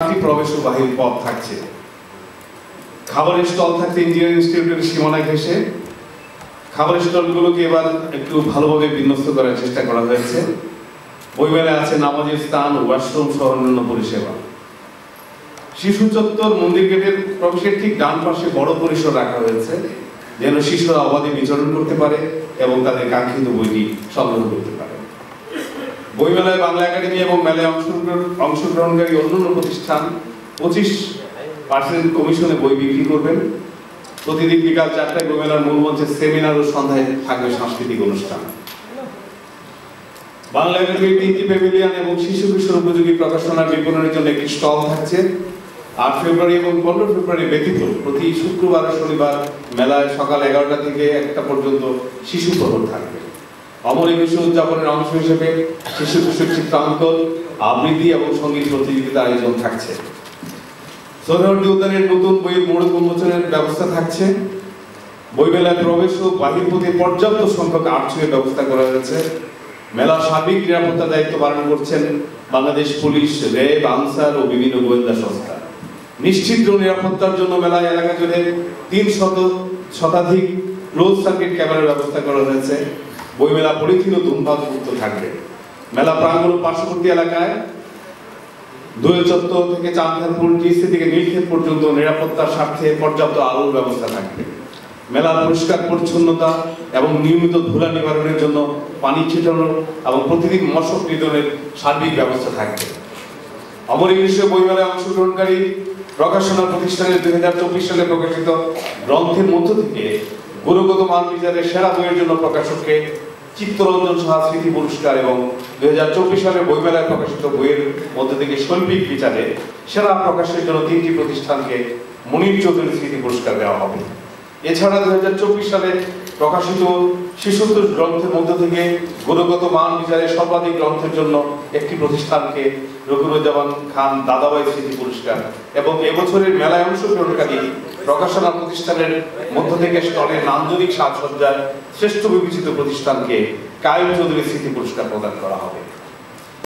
প্রবেশ ও বাহির পথ থাকছে। খাবারের স্টল থাকছে ইঞ্জিনিয়ারিং ইনস্টিটিউটের সীমানা ঘেঁষে। খাবারের স্টলগুলোকে এবার একটু ভালোভাবে বিন্যস্ত করার চেষ্টা করা হয়েছে। বইমেলায় আছে নামাজের স্থান, ওয়াশরুম সহ অন্যান্য পরিষেবা। শিশু চত্বর মন্দির গেটের প্রবেশের ঠিক ডান পাশে বড় পরিসর রাখা হয়েছে, যেন শিশুরা অবাধে বিচরণ করতে পারে এবং তাদের কাঙ্ক্ষিত বইটি সংগ্রহ করতে পারে। বইমেলায় বাংলা একাডেমি এবং মেলায় অংশগ্রহণকারী অন্যান্য প্রতিষ্ঠান 25% কমিশনে বই বিক্রি করবেন। প্রতিদিন বিকাল 4টায় বইমেলার মূল মঞ্চে সেমিনার ও সন্ধ্যায় থাকবে সাংস্কৃতিক অনুষ্ঠান। বাংলা একাডেমির 3টি প্যাভিলিয়ন এবং শিশু কিশোর উপযোগী প্রকাশনার বিপণনের জন্য একটি স্টল থাকছে। 8 ফেব্রুয়ারি এবং 15 ফেব্রুয়ারি ব্যতীত প্রতি শুক্রবার ও শনিবার মেলায় সকাল 11টা থেকে 1টা পর্যন্ত শিশু প্রহর থাকবে। অমর একুশে উদযাপনের অংশ হিসেবে শিশু কিশোর চিত্রাঙ্কন, আবৃত্তি এবং সঙ্গীত প্রতিযোগিতার আয়োজন থাকছে। সোহরাওয়ার্দী উদ্যানের নতুন বইয়ের মোড়ক উন্মোচনের ব্যবস্থা থাকছে। বইমেলায় প্রবেশ ও বাহির পথে পর্যাপ্ত সংখ্যক আর্চওয়ের ব্যবস্থা করা হয়েছে। মেলার সার্বিক নিরাপত্তার দায়িত্ব পালন করছেন বাংলাদেশ পুলিশ, র্যাব, আনসার ও বিভিন্ন গোয়েন্দা সংস্থা। নিশ্চিত নিরাপত্তার জন্য মেলায় এলাকা জুড়ে 300 শতাধিক ক্লোজ সার্কিট ক্যামেরার ব্যবস্থা করা হয়েছে। বইমেলা পলিথিন ও ধূমপান মুক্ত থাকবে। মেলা প্রাঙ্গণ ও পার্শ্ববর্তী এলাকায় দোয়েল চত্বর থেকে চাঁদখানপুর টিসি থেকে নীলক্ষেত পর্যন্ত নিরাপত্তার স্বার্থে পর্যাপ্ত আলোর ব্যবস্থা থাকবে। মেলার পরিষ্কার পরিচ্ছন্নতা এবং নিয়মিত ধুলা নিবারণের জন্য পানি ছিটানো এবং প্রতিদিন মশক নিধনের সার্বিক ব্যবস্থা থাকবে। অমর ইংলিশে বইমেলায় অংশগ্রহণকারী প্রকাশনা প্রতিষ্ঠানের 2024 সালে প্রকাশিত গ্রন্থের মধ্য থেকে গুণগত মান বিচারে সেরা বইয়ের জন্য প্রকাশককে চিত্তরঞ্জন সাহা স্মৃতি পুরস্কার এবং 2024 সালে বইমেলায় প্রকাশিত বইয়ের মধ্য থেকে শৈল্পিক বিচারে সেরা প্রকাশের জন্য 3টি প্রতিষ্ঠানকে মনির চৌধুরী স্মৃতি পুরস্কার দেওয়া হবে। এছাড়া 2024 সালে প্রকাশিত শিশুতোষ গ্রন্থের মধ্য থেকে গুণগত মান বিচারে সর্বাধিক গ্রন্থের জন্য একটি প্রতিষ্ঠানকে রকিবুজ্জামান খান দাদাভাই স্মৃতি পুরস্কার এবং এবছরের মেলায় অংশগ্রহণকারী প্রকাশনা প্রতিষ্ঠানের মধ্য থেকে স্টলের নান্দনিক সাজসজ্জায় শ্রেষ্ঠ বিবেচিত প্রতিষ্ঠানকে কায়েম চৌধুরী স্মৃতি পুরস্কার প্রদান করা হবে।